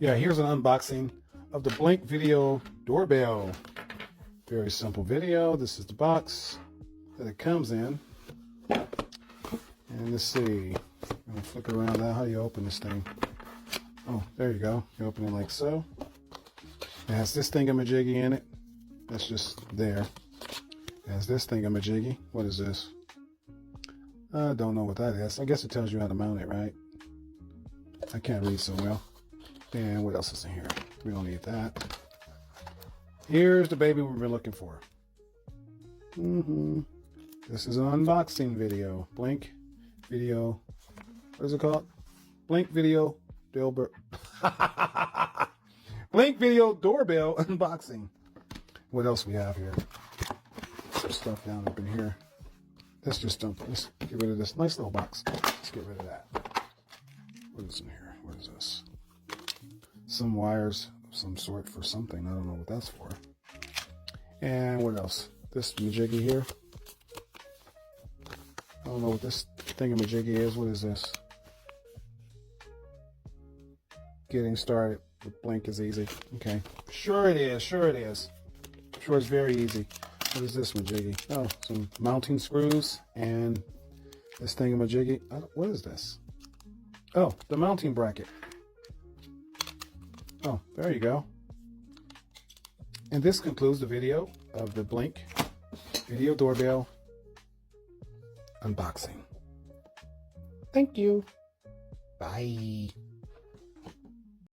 Yeah, here's an unboxing of the Blink Video Doorbell. Very simple video. This is the box that it comes in. And let's see. I'm going to flick around now. How do you open this thing? Oh, there you go. You open it like so. It has this thingamajiggy in it. That's just there. It has this thingamajiggy. What is this? I don't know what that is. I guess it tells you how to mount it, right? I can't read so well. And what else is in here? We don't need that. Here's the baby we've been looking for. This is an unboxing video. Blink Video. What is it called? Blink Video Doorbell. Blink Video Doorbell unboxing. What else we have here? Some stuff down up in here. Let's just dump it. Let's get rid of this nice little box. Let's get rid of that. What is in here? What is this? Some wires of some sort for something. I don't know what that's for. And what else? This majiggy here. I don't know what this thingamajiggy is. What is this? Getting started with Blink is easy. Okay. Sure it is. Sure it is. Sure it's very easy. What is this majiggy? Oh, some mounting screws and this thingamajiggy. What is this? Oh, the mounting bracket. Oh, there you go. And this concludes the video of the Blink Video Doorbell unboxing. Thank you. Bye.